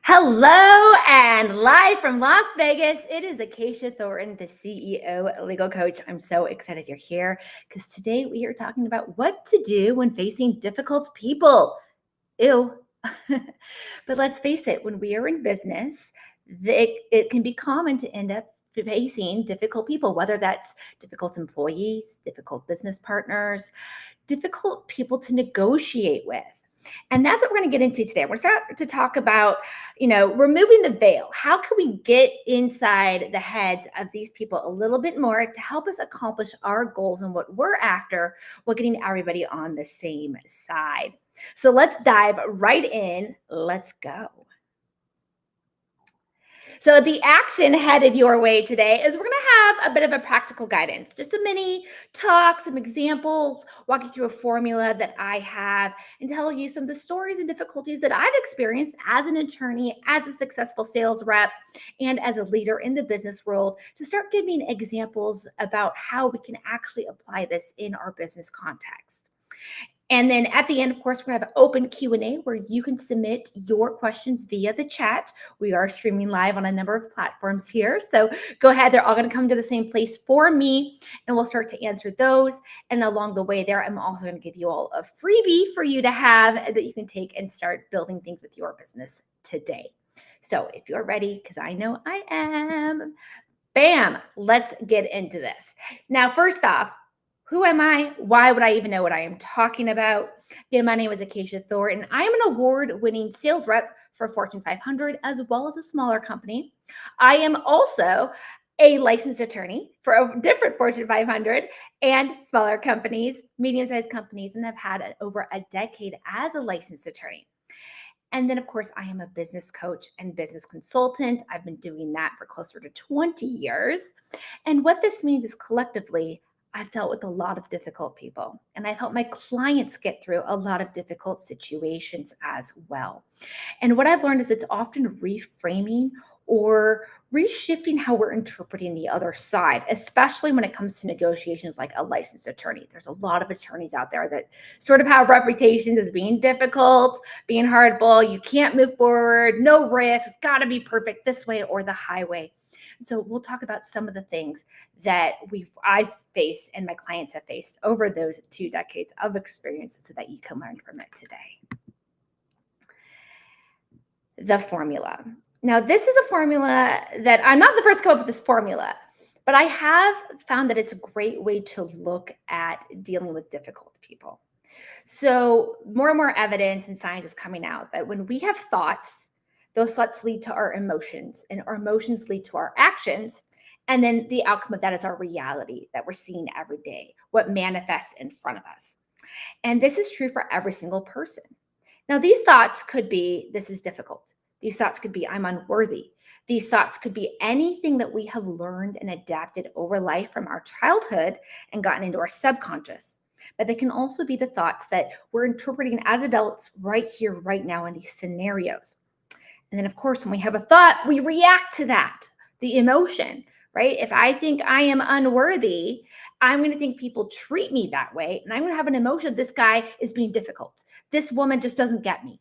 Hello and live from Las Vegas. It is Acacia Thornton, the CEO Legal Coach. I'm so excited you're here because today we are talking about what to do when facing difficult people. Ew. But let's face it, when we are in business, it can be common to end up facing difficult people, whether that's difficult employees, difficult business partners, difficult people to negotiate with. And that's what we're going to get into today. We're going to start to talk about, removing the veil. How can we get inside the heads of these people a little bit more to help us accomplish our goals and what we're after while getting everybody on the same side? So let's dive right in. Let's go. So the action headed your way today is we're going to have a bit of a practical guidance, just a mini talk, some examples, walk you through a formula that I have, and tell you some of the stories and difficulties that I've experienced as an attorney, as a successful sales rep, and as a leader in the business world to start giving examples about how we can actually apply this in our business context. And then at the end, of course, we're going to have an open Q&A where you can submit your questions via the chat. We are streaming live on a number of platforms here. So go ahead. They're all going to come to the same place for me, and we'll start to answer those. And along the way there, I'm also going to give you all a freebie for you to have that you can take and start building things with your business today. So if you're ready, because I know I am, bam, let's get into this. Now, first off, who am I? Why would I even know what I am talking about? Again, my name is Acacia Thornton. I am an award-winning sales rep for Fortune 500 as well as a smaller company. I am also a licensed attorney for different Fortune 500 and smaller companies, medium-sized companies, and I've had over a decade as a licensed attorney. And then, of course, I am a business coach and business consultant. I've been doing that for closer to 20 years. And what this means is collectively, I've dealt with a lot of difficult people, and I've helped my clients get through a lot of difficult situations as well. And what I've learned is it's often reframing or reshifting how we're interpreting the other side, especially when it comes to negotiations like a licensed attorney. There's a lot of attorneys out there that sort of have reputations as being difficult, being hardball, you can't move forward, no risk, it's got to be perfect this way or the highway. So we'll talk about some of the things that I've faced and my clients have faced over those 2 decades of experience so that you can learn from it today. The formula. Now, this is a formula that I'm not the first to come up with this formula, but I have found that it's a great way to look at dealing with difficult people. So more and more evidence and science is coming out that when we have thoughts, those thoughts lead to our emotions, and our emotions lead to our actions. And then the outcome of that is our reality that we're seeing every day, what manifests in front of us. And this is true for every single person. Now, these thoughts could be, this is difficult. These thoughts could be, I'm unworthy. These thoughts could be anything that we have learned and adapted over life from our childhood and gotten into our subconscious. But they can also be the thoughts that we're interpreting as adults right here, right now in these scenarios. And then, of course, when we have a thought, we react to that, the emotion, right? If I think I am unworthy, I'm going to think people treat me that way. And I'm going to have an emotion, this guy is being difficult. This woman just doesn't get me.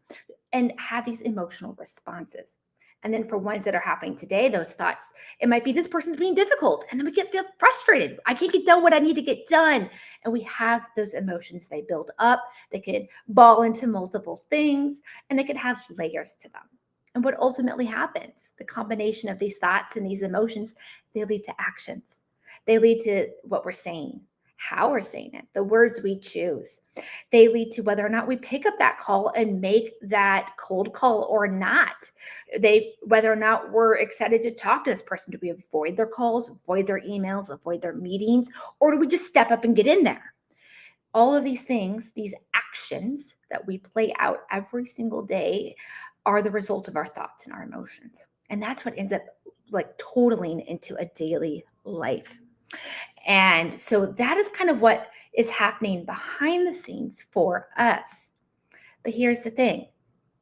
And have these emotional responses. And then for ones that are happening today, those thoughts, it might be this person's being difficult. And then we feel frustrated. I can't get done what I need to get done. And we have those emotions, they build up. They could ball into multiple things, and they could have layers to them. And what ultimately happens, the combination of these thoughts and these emotions, they lead to actions. They lead to what we're saying, how we're saying it, the words we choose. They lead to whether or not we pick up that call and make that cold call or not. Whether or not we're excited to talk to this person. Do we avoid their calls, avoid their emails, avoid their meetings, or do we just step up and get in there? All of these things, these actions that we play out every single day are the result of our thoughts and our emotions. And that's what ends up like totaling into a daily life. And so that is kind of what is happening behind the scenes for us. But here's the thing.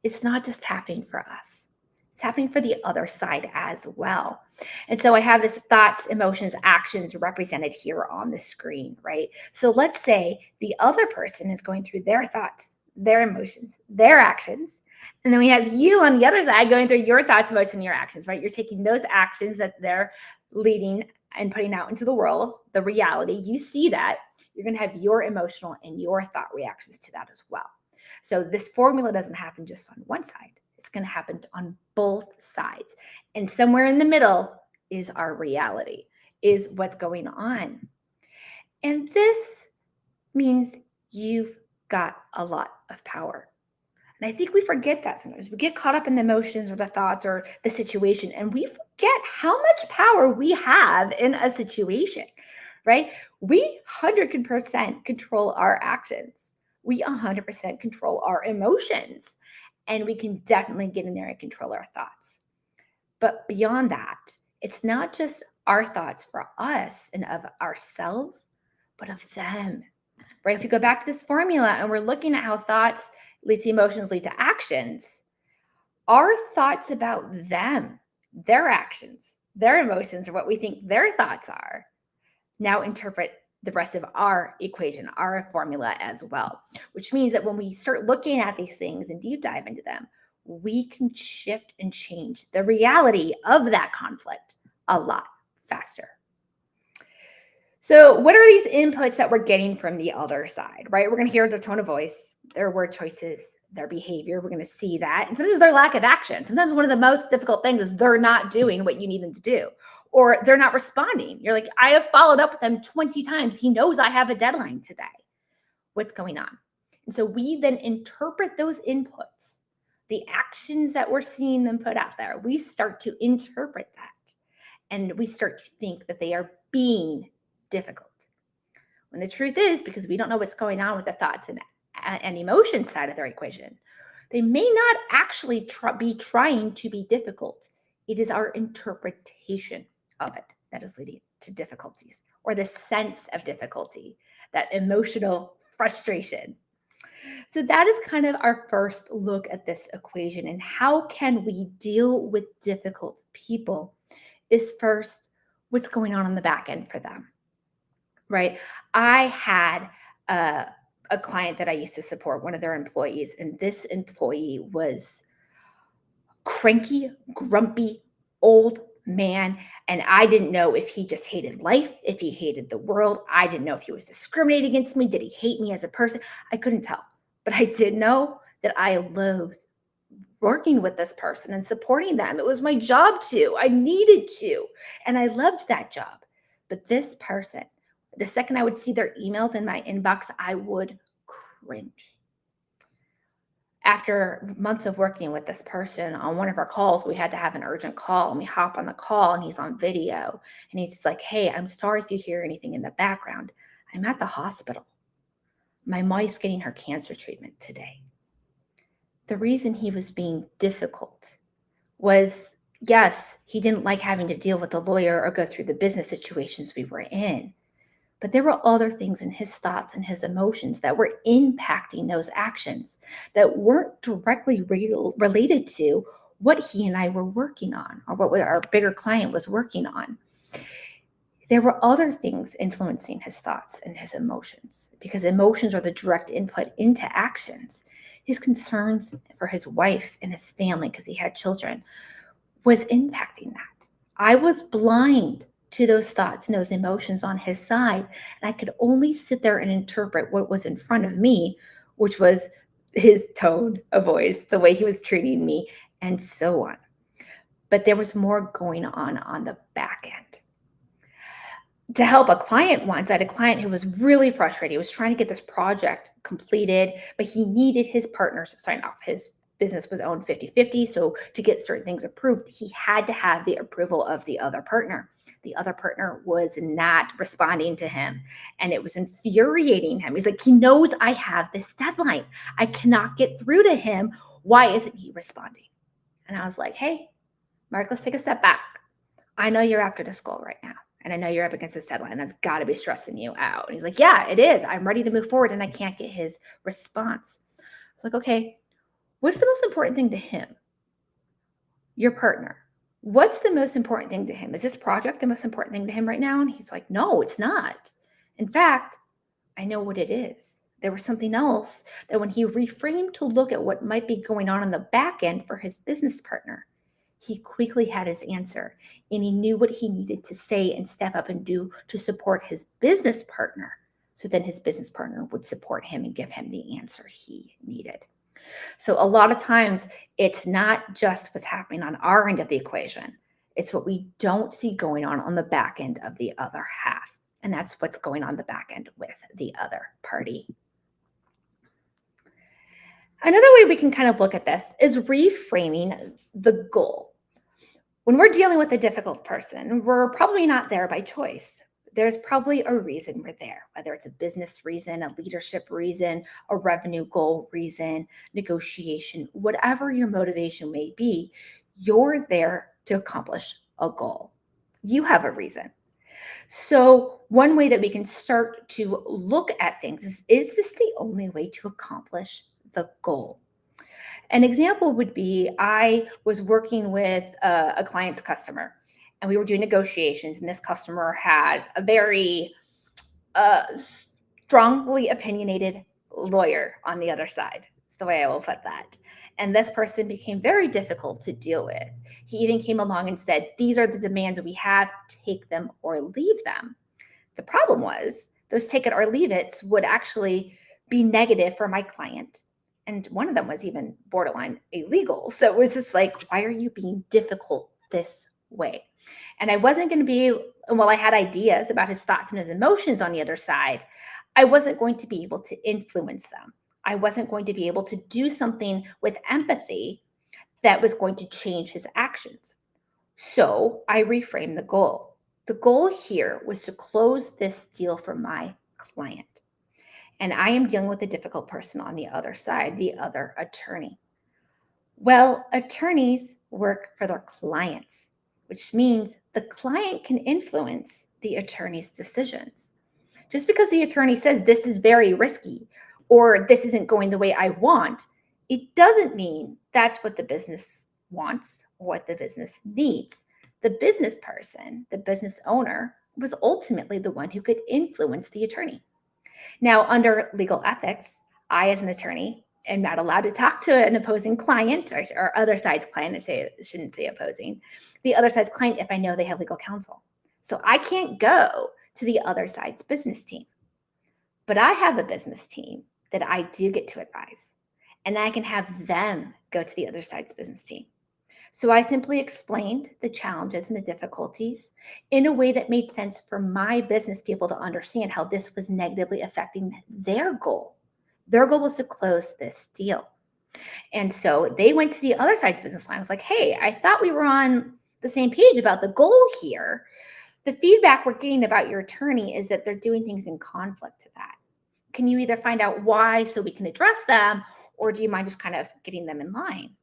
It's not just happening for us. It's happening for the other side as well. And so I have this thoughts, emotions, actions represented here on the screen, right? So let's say the other person is going through their thoughts, their emotions, their actions, And then we have you on the other side going through your thoughts, emotions, and your actions, right? You're taking those actions that they're leading and putting out into the world, the reality. You see that. You're going to have your emotional and your thought reactions to that as well. So this formula doesn't happen just on one side. It's going to happen on both sides. And somewhere in the middle is our reality, is what's going on. And this means you've got a lot of power. And I think we forget that sometimes. We get caught up in the emotions or the thoughts or the situation, and we forget how much power we have in a situation, right? We 100% control our actions. We 100% control our emotions, and we can definitely get in there and control our thoughts. But beyond that, it's not just our thoughts for us and of ourselves, but of them, right? If you go back to this formula and we're looking at how thoughts lead to emotions, lead to actions, our thoughts about them, their actions, their emotions, or what we think their thoughts are, now interpret the rest of our equation, our formula as well, which means that when we start looking at these things and deep dive into them, we can shift and change the reality of that conflict a lot faster. So what are these inputs that we're getting from the other side, right? We're going to hear their tone of voice, their word choices, their behavior. We're going to see that. And sometimes their lack of action. Sometimes one of the most difficult things is they're not doing what you need them to do, or they're not responding. You're like, I have followed up with them 20 times. He knows I have a deadline today. What's going on? And so we then interpret those inputs, the actions that we're seeing them put out there. We start to interpret that, and we start to think that they are being difficult. When the truth is, because we don't know what's going on with the thoughts and emotions side of their equation, they may not actually be trying to be difficult. It is our interpretation of it that is leading to difficulties, or the sense of difficulty, that emotional frustration. So that is kind of our first look at this equation. And how can we deal with difficult people is first, what's going on the back end for them, right? I had a client that I used to support, one of their employees, and this employee was cranky, grumpy, old man. And I didn't know if he just hated life, if he hated the world. I didn't know if he was discriminating against me. Did he hate me as a person? I couldn't tell. But I did know that I loathed working with this person and supporting them. It was my job to. I needed to. And I loved that job. But this person, the second I would see their emails in my inbox, I would cringe. After months of working with this person, on one of our calls, we had to have an urgent call, and we hop on the call and he's on video and he's like, hey, I'm sorry if you hear anything in the background. I'm at the hospital. My wife's getting her cancer treatment today. The reason he was being difficult was, yes, he didn't like having to deal with a lawyer or go through the business situations we were in. But there were other things in his thoughts and his emotions that were impacting those actions that weren't directly related to what he and I were working on, or what our bigger client was working on. There were other things influencing his thoughts and his emotions, because emotions are the direct input into actions. His concerns for his wife and his family, because he had children, was impacting that. I was blind to those thoughts and those emotions on his side, and I could only sit there and interpret what was in front of me, which was his tone of voice, the way he was treating me, and so on. But there was more going on the back end. To help a client once, I had a client who was really frustrated. He was trying to get this project completed, but he needed his partners to sign off. His business was owned 50-50, so to get certain things approved, he had to have the approval of the other partner. The other partner was not responding to him, and it was infuriating him. He's like, he knows I have this deadline. I cannot get through to him. Why isn't he responding? And I was like, hey, Mark, let's take a step back. I know you're after this goal right now, and I know you're up against this deadline. That's got to be stressing you out. And he's like, yeah, it is. I'm ready to move forward, and I can't get his response. I was like, okay, what's the most important thing to him? Your partner. What's the most important thing to him? Is this project the most important thing to him right now? And he's like, no, it's not. In fact, I know what it is. There was something else that when he reframed to look at what might be going on the back end for his business partner, he quickly had his answer and he knew what he needed to say and step up and do to support his business partner. So then his business partner would support him and give him the answer he needed. So a lot of times it's not just what's happening on our end of the equation. It's what we don't see going on the back end of the other half. And that's what's going on the back end with the other party. Another way we can kind of look at this is reframing the goal. When we're dealing with a difficult person, we're probably not there by choice. There's probably a reason we're there, whether it's a business reason, a leadership reason, a revenue goal reason, negotiation, whatever your motivation may be, you're there to accomplish a goal. You have a reason. So one way that we can start to look at things is this the only way to accomplish the goal? An example would be I was working with a client's customer and we were doing negotiations, and this customer had a very strongly opinionated lawyer on the other side. It's the way I will put that. And this person became very difficult to deal with. He even came along and said, "These are the demands that we have, take them or leave them." The problem was those take it or leave it's would actually be negative for my client. And one of them was even borderline illegal. So it was just like, why are you being difficult this way? And I wasn't going to be, while I had ideas about his thoughts and his emotions on the other side, I wasn't going to be able to influence them. I wasn't going to be able to do something with empathy that was going to change his actions. So I reframed the goal. The goal here was to close this deal for my client. And I am dealing with a difficult person on the other side, the other attorney. Well, attorneys work for their clients, which means the client can influence the attorney's decisions. Just because the attorney says this is very risky or this isn't going the way I want, it doesn't mean that's what the business wants or what the business needs. The business person, the business owner, was ultimately the one who could influence the attorney. Now, under legal ethics, I, as an attorney, am not allowed to talk to an opposing client or other side's client. I shouldn't say opposing, the other side's client if I know they have legal counsel. So I can't go to the other side's business team. But I have a business team that I do get to advise, and I can have them go to the other side's business team. So I simply explained the challenges and the difficulties in a way that made sense for my business people to understand how this was negatively affecting their goal. Their goal was to close this deal. And so they went to the other side's business line. I was like, "Hey, I thought we were on the same page about the goal here. The feedback we're getting about your attorney is that they're doing things in conflict to that. Can you either find out why so we can address them, or do you mind just kind of getting them in line?"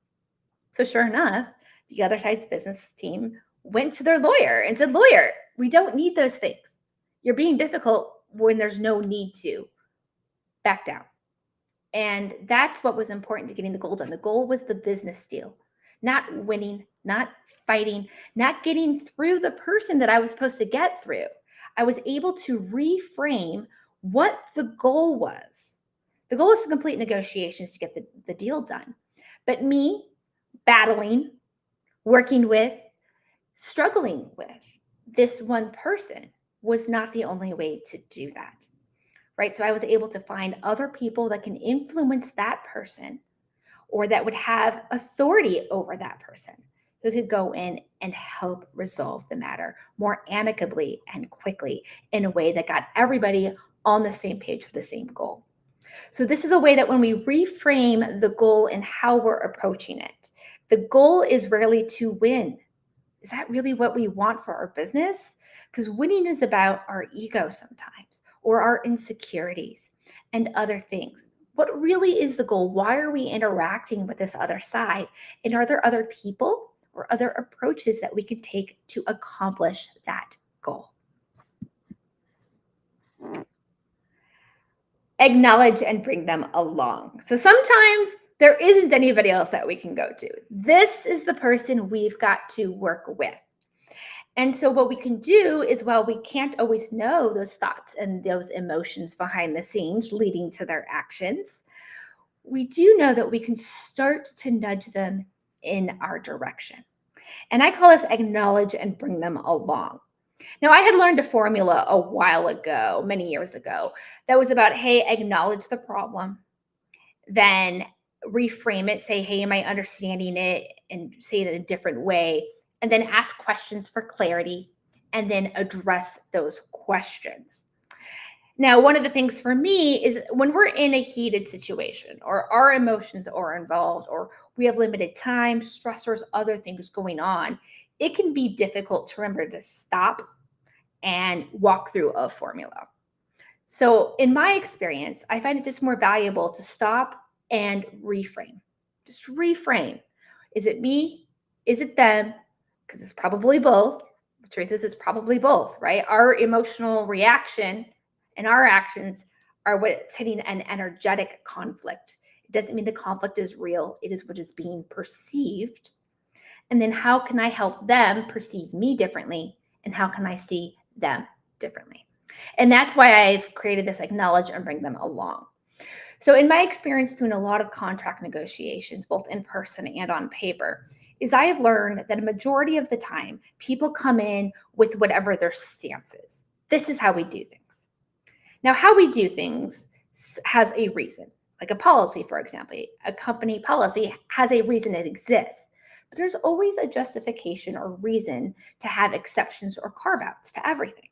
So sure enough, the other side's business team went to their lawyer and said, "Lawyer, we don't need those things. You're being difficult when there's no need to. Back down." And that's what was important to getting the goal done. The goal was the business deal, not winning, not fighting, not getting through the person that I was supposed to get through. I was able to reframe what the goal was. The goal was to complete negotiations to get the deal done. But me battling, working with, struggling with this one person was not the only way to do that, right? So I was able to find other people that can influence that person or that would have authority over that person who could go in and help resolve the matter more amicably and quickly in a way that got everybody on the same page for the same goal. So this is a way that when we reframe the goal and how we're approaching it, the goal is rarely to win. Is that really what we want for our business? Because winning is about our ego sometimes, or our insecurities and other things. What really is the goal? Why are we interacting with this other side? And are there other people or other approaches that we can take to accomplish that goal? Acknowledge and bring them along. So sometimes there isn't anybody else that we can go to. This is the person we've got to work with. And so what we can do is, while we can't always know those thoughts and those emotions behind the scenes leading to their actions, we do know that we can start to nudge them in our direction. And I call this acknowledge and bring them along. Now, I had learned a formula a while ago, many years ago, that was about, hey, acknowledge the problem, then reframe it, say, hey, am I understanding it? And say it in a different way. And then ask questions for clarity and then address those questions. Now, one of the things for me is when we're in a heated situation or our emotions are involved or we have limited time, stressors, other things going on, it can be difficult to remember to stop and walk through a formula. So in my experience, I find it just more valuable to stop and reframe. Just reframe. Is it me? Is it them? Because it's probably both. The truth is, it's probably both, right? Our emotional reaction and our actions are what's hitting an energetic conflict. It doesn't mean the conflict is real. It is what is being perceived. And then how can I help them perceive me differently? And how can I see them differently? And that's why I've created this acknowledge and bring them along. So in my experience doing a lot of contract negotiations, both in person and on paper, is I have learned that a majority of the time, people come in with whatever their stance is. This is how we do things. Now, how we do things has a reason. Like a policy, for example, a company policy has a reason it exists. But there's always a justification or reason to have exceptions or carve-outs to everything.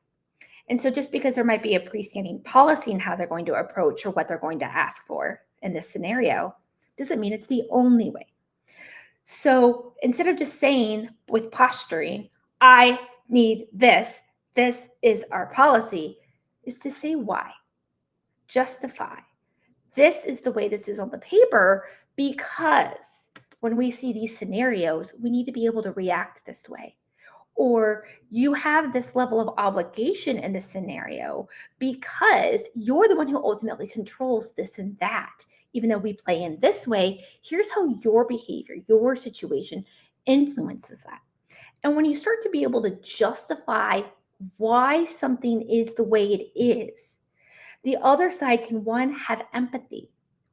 And so just because there might be a pre-standing policy in how they're going to approach or what they're going to ask for in this scenario, doesn't mean it's the only way. So instead of just saying with posturing, I need this is our policy, is to say why. Justify. This is the way this is on the paper because when we see these scenarios, we need to be able to react this way. Or you have this level of obligation in this scenario because you're the one who ultimately controls this and that. Even though we play in this way, here's how your behavior, your situation influences that. And when you start to be able to justify why something is the way it is, the other side can, one, have empathy,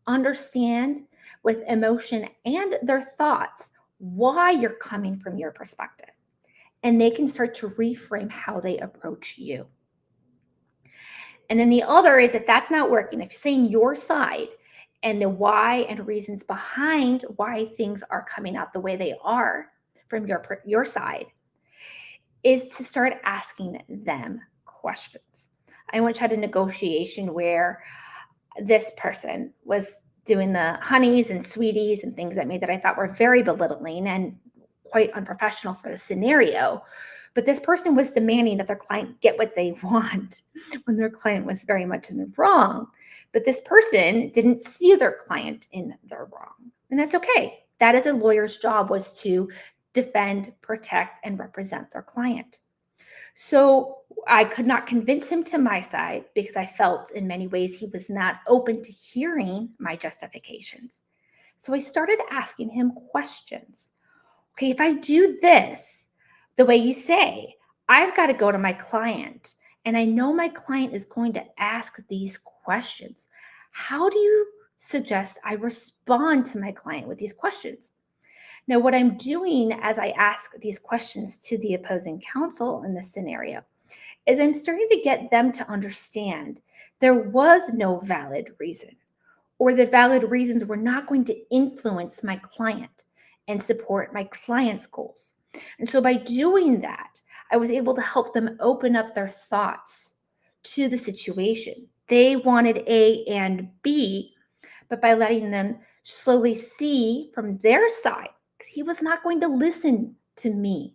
understand with emotion and their thoughts why you're coming from your perspective. And they can start to reframe how they approach you. And then the other is, if that's not working, if you're saying your side and the why and reasons behind why things are coming out the way they are from your side, is to start asking them questions. I once had a negotiation where this person was doing the honeys and sweeties and things at me that I thought were very belittling and quite unprofessional for the scenario. But this person was demanding that their client get what they want when their client was very much in the wrong. But this person didn't see their client in the wrong. And that's okay. That is a lawyer's job, was to defend, protect, and represent their client. So I could not convince him to my side because I felt in many ways he was not open to hearing my justifications. So I started asking him questions. Okay, if I do this the way you say, I've got to go to my client, and I know my client is going to ask these questions. How do you suggest I respond to my client with these questions? Now, what I'm doing as I ask these questions to the opposing counsel in this scenario is I'm starting to get them to understand there was no valid reason, or the valid reasons were not going to influence my client and support my client's goals. And so by doing that, I was able to help them open up their thoughts to the situation. They wanted A and B, but by letting them slowly see from their side, because he was not going to listen to me,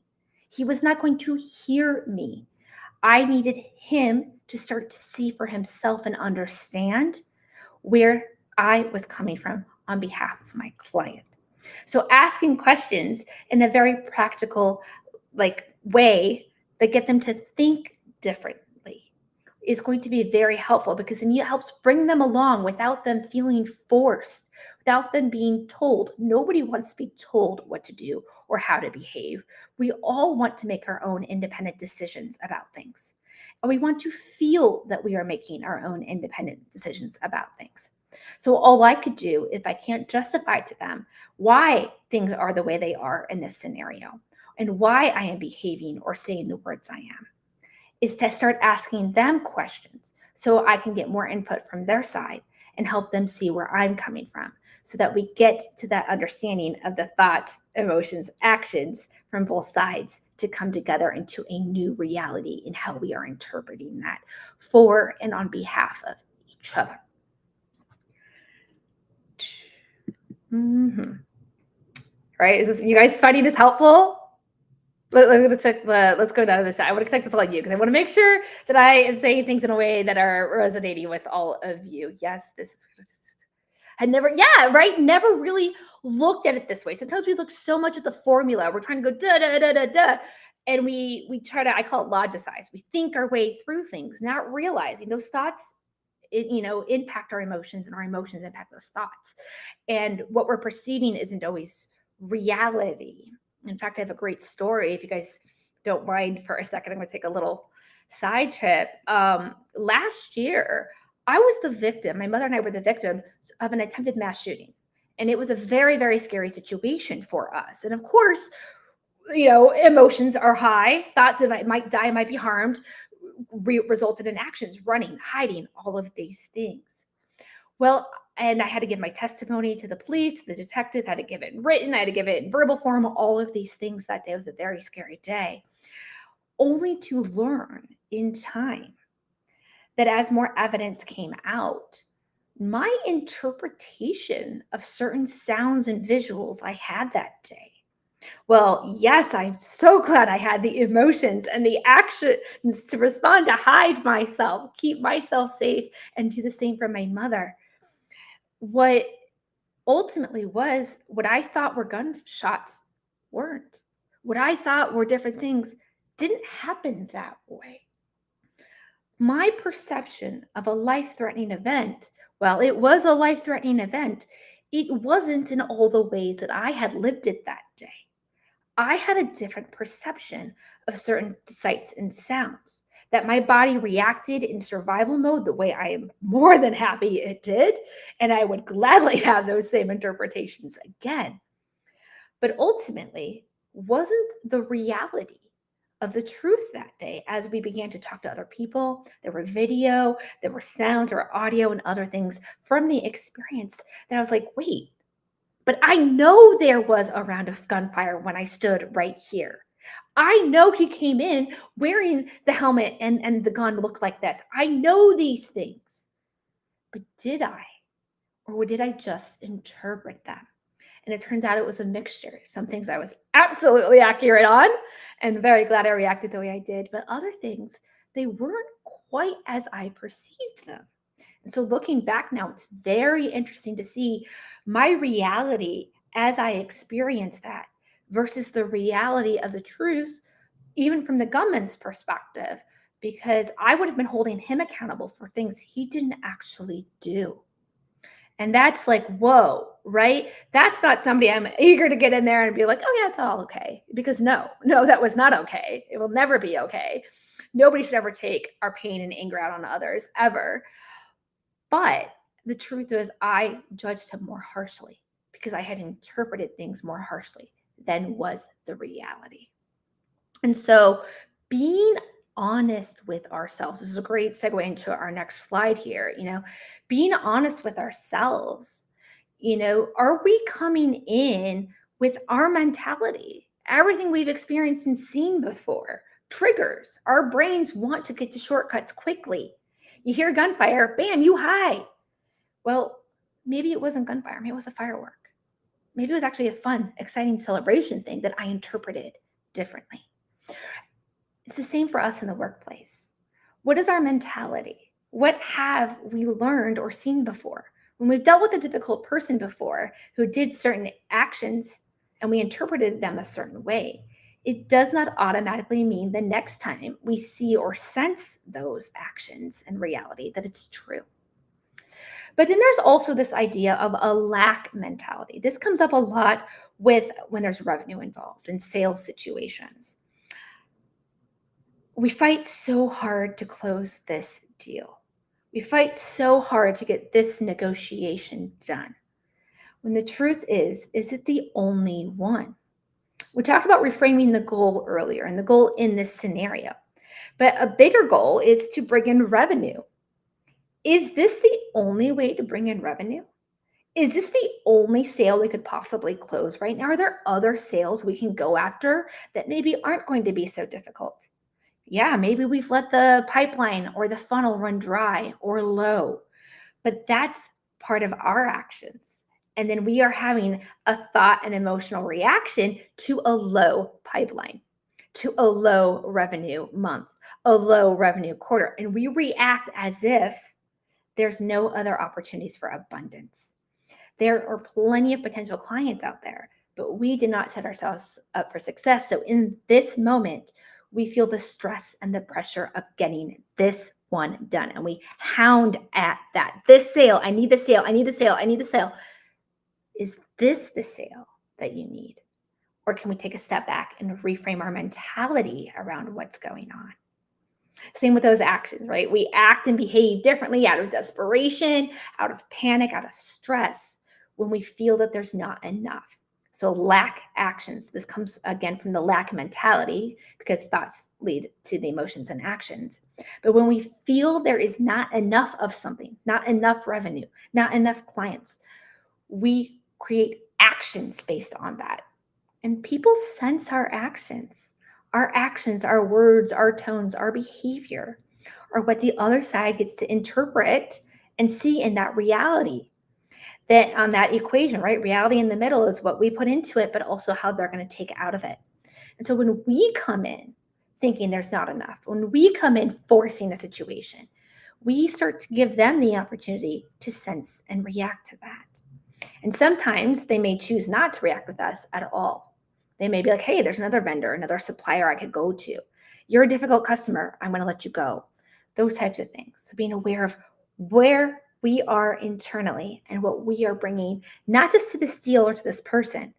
he was not going to hear me. I needed him to start to see for himself and understand where I was coming from on behalf of my client. So asking questions in a very practical way that get them to think differently is going to be very helpful, because then it helps bring them along without them feeling forced, without them being told. Nobody wants to be told what to do or how to behave. We all want to make our own independent decisions about things. And we want to feel that we are making our own independent decisions about things. So all I could do, if I can't justify to them why things are the way they are in this scenario and why I am behaving or saying the words I am, is to start asking them questions so I can get more input from their side and help them see where I'm coming from so that we get to that understanding of the thoughts, emotions, actions from both sides to come together into a new reality in how we are interpreting that for and on behalf of each other. Mm-hmm. Right? Is this, you guys finding this helpful? Let's go down to the chat. I want to connect with all of you because I want to make sure that I am saying things in a way that are resonating with all of you. Yes, this is. I never, yeah, right. Never really looked at it this way. Sometimes we look so much at the formula. We're trying to go da da da da da, and we try to. I call it logicize. We think our way through things, not realizing those thoughts, impact our emotions, and our emotions impact those thoughts. And what we're perceiving isn't always reality. In fact, I have a great story. If you guys don't mind for a second, I'm going to take a little side trip. Last year, I was the victim. My mother and I were the victim of an attempted mass shooting. And it was a very, very scary situation for us. And of course, emotions are high. Thoughts of I might die, I might be harmed, resulted in actions, running, hiding, all of these things. Well, and I had to give my testimony to the police, the detectives, I had to give it in written, I had to give it in verbal form, all of these things that day. It was a very scary day, only to learn in time that as more evidence came out, my interpretation of certain sounds and visuals I had that day. Well, yes, I'm so glad I had the emotions and the actions to respond, to hide myself, keep myself safe, and do the same for my mother. What ultimately was what I thought were gunshots weren't. What I thought were different things didn't happen that way. My perception of a life-threatening event, well, it was a life-threatening event. It wasn't in all the ways that I had lived it that day. I had a different perception of certain sights and sounds, that my body reacted in survival mode the way I am more than happy it did. And I would gladly have those same interpretations again. But ultimately, wasn't the reality of the truth that day as we began to talk to other people. There were video, there were sounds, there were audio, and other things from the experience that I was like, wait, but I know there was a round of gunfire when I stood right here. I know he came in wearing the helmet and the gun looked like this. I know these things. But did I? Or did I just interpret them? And it turns out it was a mixture. Some things I was absolutely accurate on and very glad I reacted the way I did. But other things, they weren't quite as I perceived them. And so looking back now, it's very interesting to see my reality as I experienced that versus the reality of the truth, even from the gunman's perspective, because I would have been holding him accountable for things he didn't actually do. And that's like, whoa, right? That's not somebody I'm eager to get in there and be like, oh, yeah, it's all okay. Because no, that was not okay. It will never be okay. Nobody should ever take our pain and anger out on others, ever. But the truth is, I judged him more harshly because I had interpreted things more harshly than was the reality. And so being honest with ourselves, this is a great segue into our next slide here, being honest with ourselves, are we coming in with our mentality, everything we've experienced and seen before, triggers, our brains want to get to shortcuts quickly. You hear gunfire, bam, you hide. Well, maybe it wasn't gunfire, maybe it was a firework. Maybe it was actually a fun, exciting celebration thing that I interpreted differently. It's the same for us in the workplace. What is our mentality? What have we learned or seen before? When we've dealt with a difficult person before who did certain actions and we interpreted them a certain way, it does not automatically mean the next time we see or sense those actions in reality that it's true. But then there's also this idea of a lack mentality. This comes up a lot with when there's revenue involved in sales situations. We fight so hard to close this deal. We fight so hard to get this negotiation done. When the truth is it the only one? We talked about reframing the goal earlier and the goal in this scenario. But a bigger goal is to bring in revenue. Is this the only way to bring in revenue? Is this the only sale we could possibly close right now? Are there other sales we can go after that maybe aren't going to be so difficult? Yeah, maybe we've let the pipeline or the funnel run dry or low, but that's part of our actions. And then we are having a thought and emotional reaction to a low pipeline, to a low revenue month, a low revenue quarter. And we react as if there's no other opportunities for abundance. There are plenty of potential clients out there, but we did not set ourselves up for success. So in this moment, we feel the stress and the pressure of getting this one done. And we hound at that. This sale, I need the sale, I need the sale, I need the sale. Is this the sale that you need? Or can we take a step back and reframe our mentality around what's going on? Same with those actions, right? We act and behave differently out of desperation, out of panic, out of stress when we feel that there's not enough. So lack actions. This comes again from the lack mentality because thoughts lead to the emotions and actions. But when we feel there is not enough of something, not enough revenue, not enough clients, we create actions based on that. And people sense our actions. Our actions, our words, our tones, our behavior are what the other side gets to interpret and see in that reality. That on that equation, right? Reality in the middle is what we put into it, but also how they're going to take out of it. And so when we come in thinking there's not enough, when we come in forcing a situation, we start to give them the opportunity to sense and react to that. And sometimes they may choose not to react with us at all. They may be like, hey, there's another vendor, another supplier I could go to. You're a difficult customer. I'm going to let you go. Those types of things. So being aware of where we are internally and what we are bringing, not just to this deal or to this person,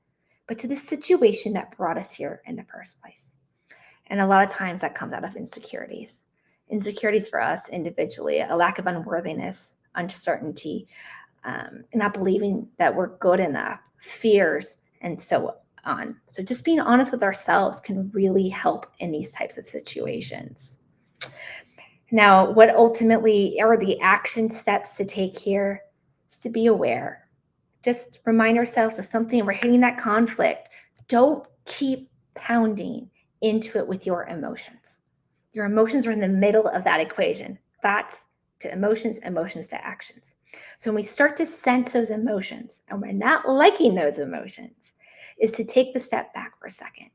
but to the situation that brought us here in the first place. And a lot of times that comes out of insecurities. Insecurities for us individually, a lack of unworthiness, uncertainty, not believing that we're good enough, fears, and so on. So just being honest with ourselves can really help in these types of situations. Now, what ultimately are the action steps to take here is to be aware. Just remind ourselves of something. We're hitting that conflict. Don't keep pounding into it with your emotions. Your emotions are in the middle of that equation. Thoughts to emotions, emotions to actions. So when we start to sense those emotions and we're not liking those emotions, is to take the step back for a second.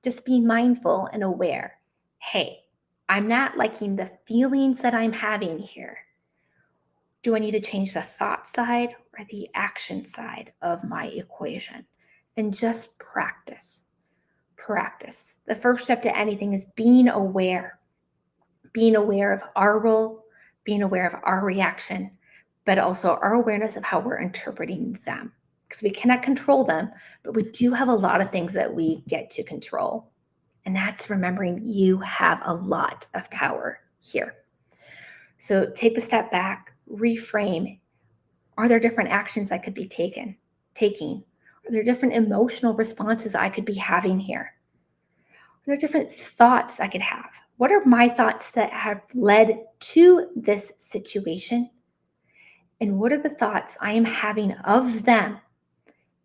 Just be mindful and aware. Hey, I'm not liking the feelings that I'm having here. Do I need to change the thought side or the action side of my equation? Then just practice. Practice. The first step to anything is being aware. Being aware of our role, being aware of our reaction, but also our awareness of how we're interpreting them. Because we cannot control them, but we do have a lot of things that we get to control. And that's remembering you have a lot of power here. So take the step back, reframe. Are there different actions I could be taking? Are there different emotional responses I could be having here? Are there different thoughts I could have? What are my thoughts that have led to this situation? And what are the thoughts I am having of them?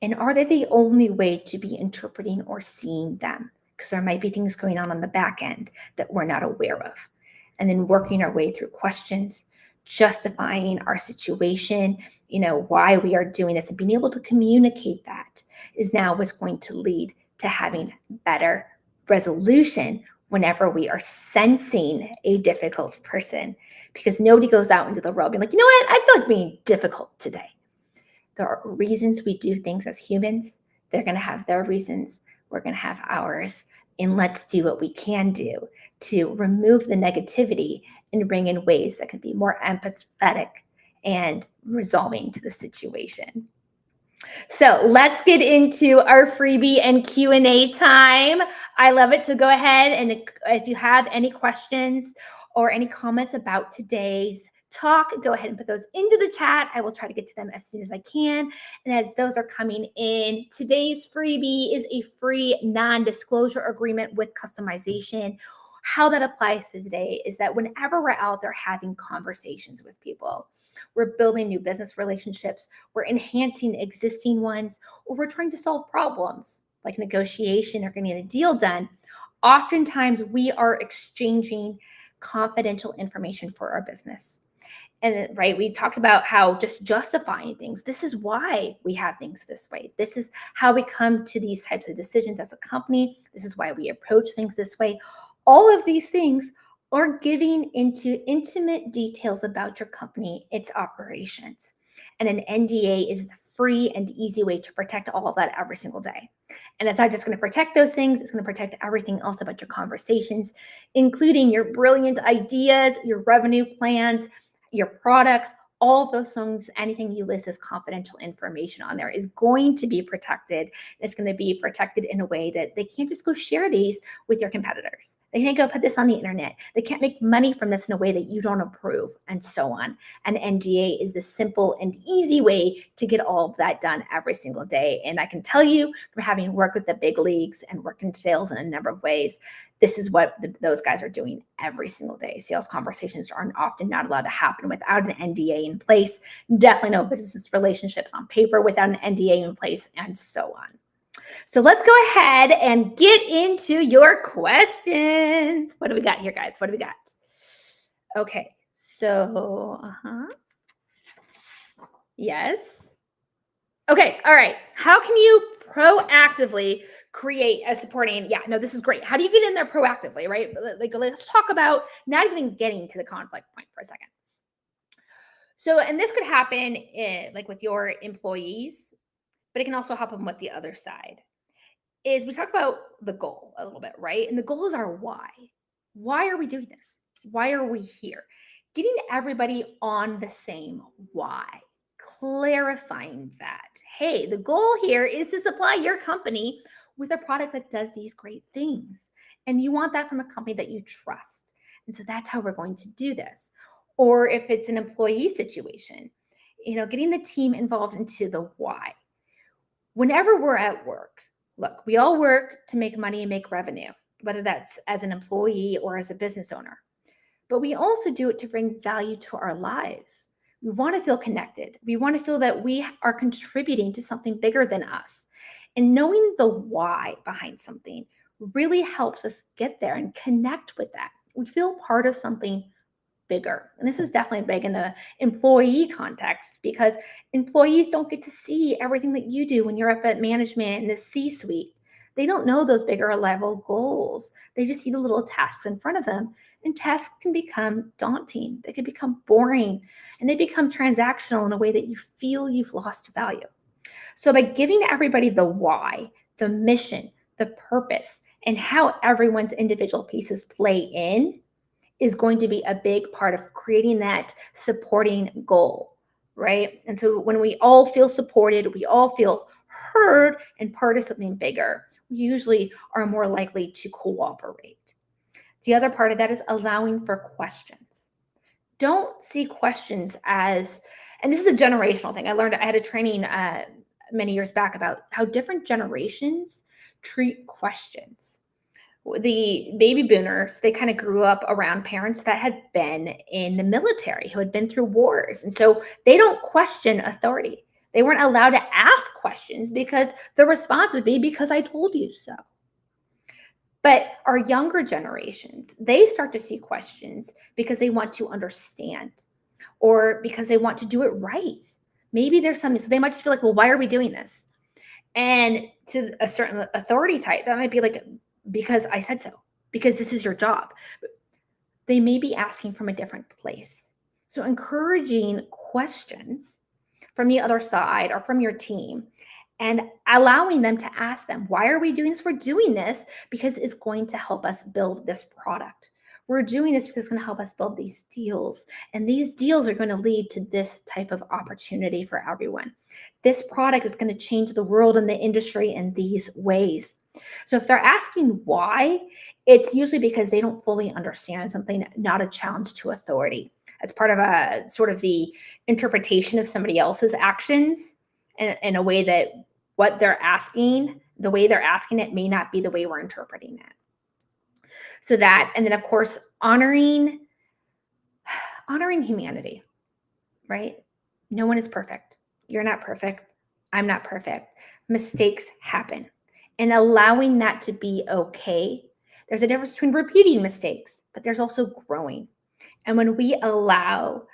And are they the only way to be interpreting or seeing them? Because there might be things going on the back end that we're not aware of. And then working our way through questions, justifying our situation, why we are doing this, and being able to communicate that is now what's going to lead to having better resolution whenever we are sensing a difficult person. Because nobody goes out into the world being like, you know what, I feel like being difficult today. There are reasons we do things as humans. They're going to have their reasons. We're going to have ours. And let's do what we can do to remove the negativity and bring in ways that can be more empathetic and resolving to the situation. So let's get into our freebie and Q&A time. I love it. So go ahead, and if you have any questions or any comments about today's talk, go ahead and put those into the chat. I will try to get to them as soon as I can. And as those are coming in, today's freebie is a free non-disclosure agreement with customization. How that applies to today is that whenever we're out there having conversations with people, we're building new business relationships, we're enhancing existing ones, or we're trying to solve problems like negotiation or getting a deal done, oftentimes we are exchanging confidential information for our business. And right, we talked about how just justifying things. This is why we have things this way. This is how we come to these types of decisions as a company. This is why we approach things this way. All of these things are giving into intimate details about your company, its operations. And an NDA is the free and easy way to protect all of that every single day. And it's not just going to protect those things, it's going to protect everything else about your conversations, including your brilliant ideas, your revenue plans, your products, all of those things, anything you list as confidential information on there is going to be protected. It's going to be protected in a way that they can't just go share these with your competitors. They can't go put this on the internet. They can't make money from this in a way that you don't approve, and so on. An NDA is the simple and easy way to get all of that done every single day. And I can tell you from having worked with the big leagues and worked in sales in a number of ways, this is what those guys are doing every single day. Sales conversations are often not allowed to happen without an NDA in place. Definitely no business relationships on paper without an NDA in place, and so on. So let's go ahead and get into your questions. What do we got here, guys? What do we got? Okay, so, yes. Okay, all right. How can you proactively create a supporting? Yeah, no, this is great. How do you get in there proactively, right? Like, let's talk about not even getting to the conflict point for a second. So, and this could happen like with your employees, but it can also happen with the other side. Is we talk about the goal a little bit, right? And the goal is our why. Why are we doing this? Why are we here? Getting everybody on the same why. Clarifying that, hey, the goal here is to supply your company with a product that does these great things. And you want that from a company that you trust. And so that's how we're going to do this. Or if it's an employee situation, getting the team involved into the why. Whenever we're at work, look, we all work to make money and make revenue, whether that's as an employee or as a business owner. But we also do it to bring value to our lives. We want to feel connected. We want to feel that we are contributing to something bigger than us. And knowing the why behind something really helps us get there and connect with that. We feel part of something bigger. And this is definitely big in the employee context because employees don't get to see everything that you do when you're up at management and the C-suite. They don't know those bigger level goals. They just see the little tasks in front of them. And tasks can become daunting. They can become boring, and they become transactional in a way that you feel you've lost value. So by giving everybody the why, the mission, the purpose, and how everyone's individual pieces play in is going to be a big part of creating that supporting goal, right? And so when we all feel supported, we all feel heard and part of something bigger, we usually are more likely to cooperate. The other part of that is allowing for questions. Don't see questions as, and this is a generational thing. I had a training many years back about how different generations treat questions. The baby boomers, they kind of grew up around parents that had been in the military, who had been through wars. And so they don't question authority. They weren't allowed to ask questions because the response would be, because I told you so. But our younger generations, they start to see questions because they want to understand or because they want to do it right. Maybe there's something, so they might just be like, well, why are we doing this? And to a certain authority type, that might be like, because I said so, because this is your job. They may be asking from a different place. So encouraging questions from the other side or from your team and allowing them to ask them, why are we doing this? We're doing this because it's going to help us build this product. We're doing this because it's going to help us build these deals. And these deals are going to lead to this type of opportunity for everyone. This product is going to change the world and the industry in these ways. So if they're asking why, it's usually because they don't fully understand something, not a challenge to authority. As part of a sort of the interpretation of somebody else's actions in a way that what they're asking, the way they're asking it may not be the way we're interpreting it. So that, and then of course, honoring humanity, right? No one is perfect. You're not perfect. I'm not perfect. Mistakes happen. And allowing that to be okay. There's a difference between repeating mistakes, but there's also growing. And when we allow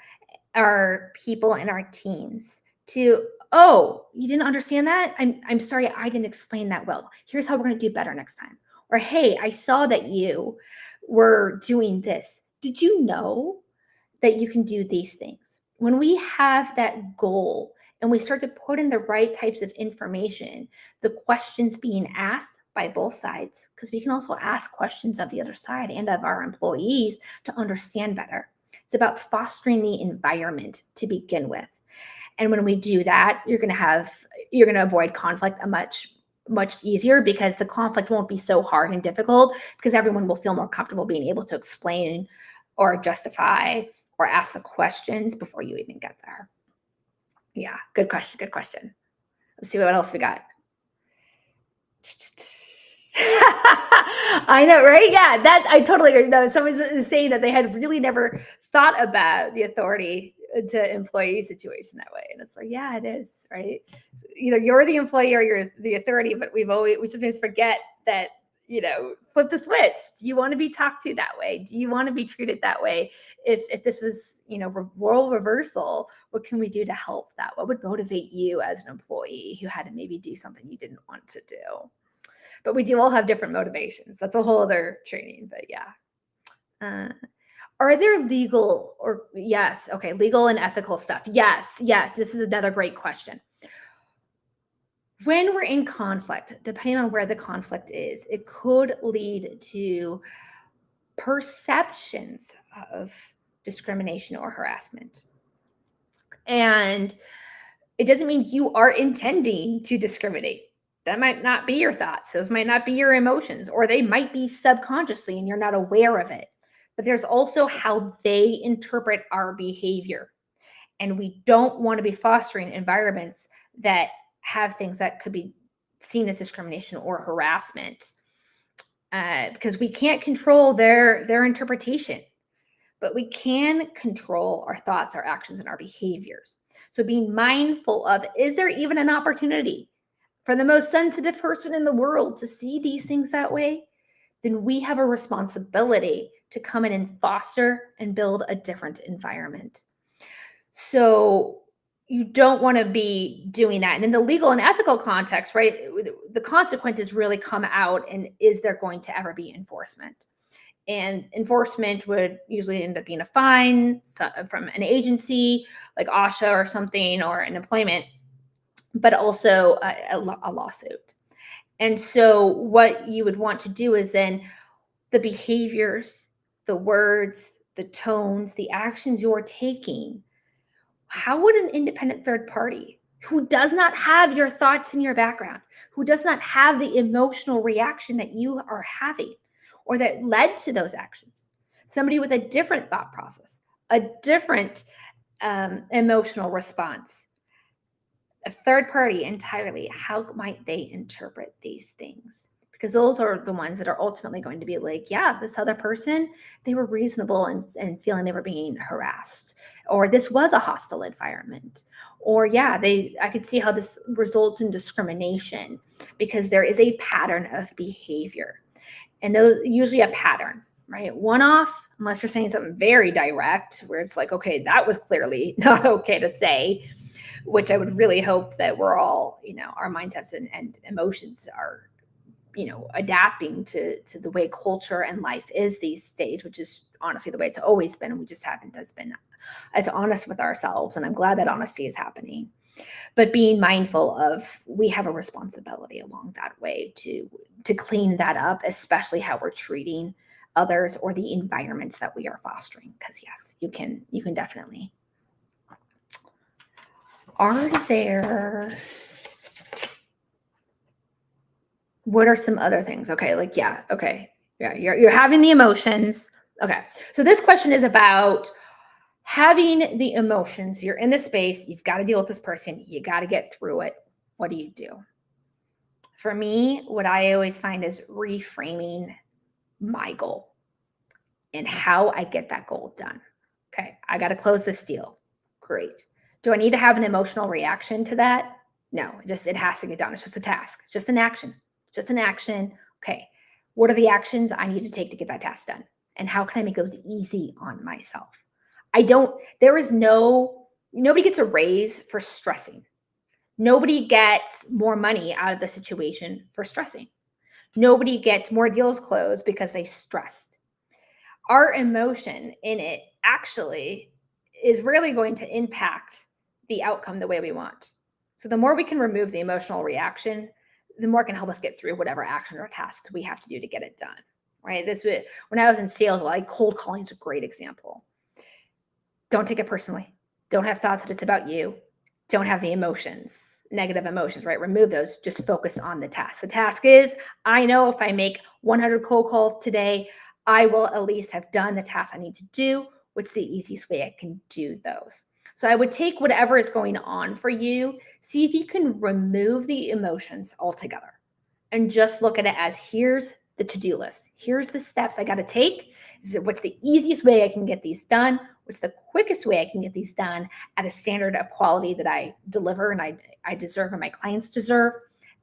our people and our teams to, oh, you didn't understand that? I'm sorry, I didn't explain that well. Here's how we're going to do better next time. Or, hey, I saw that you were doing this. Did you know that you can do these things? When we have that goal and we start to put in the right types of information, the questions being asked by both sides, because we can also ask questions of the other side and of our employees to understand better. It's about fostering the environment to begin with. And when we do that, you're going to avoid conflict a much easier, because the conflict won't be so hard and difficult, because everyone will feel more comfortable being able to explain or justify or ask the questions before you even get there. Yeah, good question. Good question. Let's see what else we got. I know, right? Yeah, that I totally agree. No, someone is saying that they had really never thought about the authority to employee situation that way, and it's like, yeah, it is, right? Either you're the employee or you're the authority, but we sometimes forget that. Flip the switch. Do you want to be talked to that way? Do you want to be treated that way? If this was, role reversal, what can we do to help that? What would motivate you as an employee who had to maybe do something you didn't want to do? But we do all have different motivations. That's a whole other training, but yeah. Are there legal legal and ethical stuff? Yes. This is another great question. When we're in conflict, depending on where the conflict is, it could lead to perceptions of discrimination or harassment. And it doesn't mean you are intending to discriminate. That might not be your thoughts. Those might not be your emotions, or they might be subconsciously and you're not aware of it. But there's also how they interpret our behavior. And we don't want to be fostering environments that have things that could be seen as discrimination or harassment, because we can't control their interpretation, but we can control our thoughts, our actions, and our behaviors. So being mindful of, is there even an opportunity for the most sensitive person in the world to see these things that way? Then we have a responsibility to come in and foster and build a different environment. So you don't want to be doing that. And in the legal and ethical context, right, the consequences really come out, and is there going to ever be enforcement? And enforcement would usually end up being a fine from an agency like OSHA or something, or an employment, but also a lawsuit. And so what you would want to do is then the behaviors, the words, the tones, the actions you're taking, how would an independent third party who does not have your thoughts in your background, who does not have the emotional reaction that you are having or that led to those actions, somebody with a different thought process, a different emotional response, a third party entirely, how might they interpret these things? Because those are the ones that are ultimately going to be like, yeah, this other person, they were reasonable and feeling they were being harassed, or this was a hostile environment, or yeah, I could see how this results in discrimination because there is a pattern of behavior. And those usually a pattern, right? One off, unless you're saying something very direct where it's like, okay, that was clearly not okay to say, which I would really hope that we're all, our mindsets and emotions are, adapting to the way culture and life is these days, which is honestly the way it's always been. And we just haven't been as honest with ourselves. And I'm glad that honesty is happening. But being mindful of, we have a responsibility along that way to clean that up, especially how we're treating others or the environments that we are fostering. Because yes, you can definitely. Are there, what are some other things? Okay, like, yeah, okay. Yeah, you're having the emotions. Okay. So this question is about having the emotions. You're in the space, you've got to deal with this person, you got to get through it. What do you do? For me, what I always find is reframing my goal and how I get that goal done. Okay, I got to close this deal. Great. Do I need to have an emotional reaction to that? No, it has to get done. It's just a task. It's just an action. It's just an action. Okay, what are the actions I need to take to get that task done? And how can I make those easy on myself? Nobody gets a raise for stressing. Nobody gets more money out of the situation for stressing. Nobody gets more deals closed because they stressed. Our emotion in it actually is really going to impact the outcome the way we want. So the more we can remove the emotional reaction, the more it can help us get through whatever action or tasks we have to do to get it done, right? When I was in sales, like cold calling is a great example. Don't take it personally. Don't have thoughts that it's about you. Don't have the emotions, negative emotions, right? Remove those. Just focus on the task. The task is, I know if I make 100 cold calls today, I will at least have done the task I need to do. What's the easiest way I can do those? So I would take whatever is going on for you, see if you can remove the emotions altogether and just look at it as, here's the to-do list. Here's the steps I got to take. What's the easiest way I can get these done? What's the quickest way I can get these done at a standard of quality that I deliver and I deserve and my clients deserve?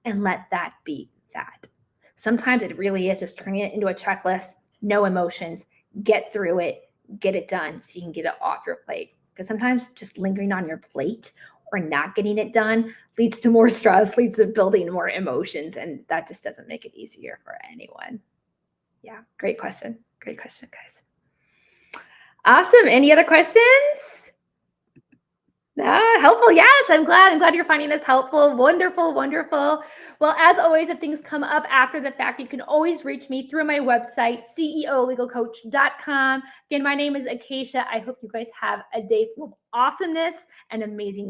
And let that be that. Sometimes it really is just turning it into a checklist, no emotions, get through it, get it done so you can get it off your plate. Because sometimes just lingering on your plate or not getting it done leads to more stress, leads to building more emotions, and that just doesn't make it easier for anyone. Yeah, great question. Great question, guys. Awesome. Any other questions? Helpful. Yes, I'm glad you're finding this helpful. Wonderful, wonderful. Well, as always, if things come up after the fact, you can always reach me through my website, CEOLegalcoach.com. Again, my name is Acacia. I hope you guys have a day full of awesomeness and amazing revenue.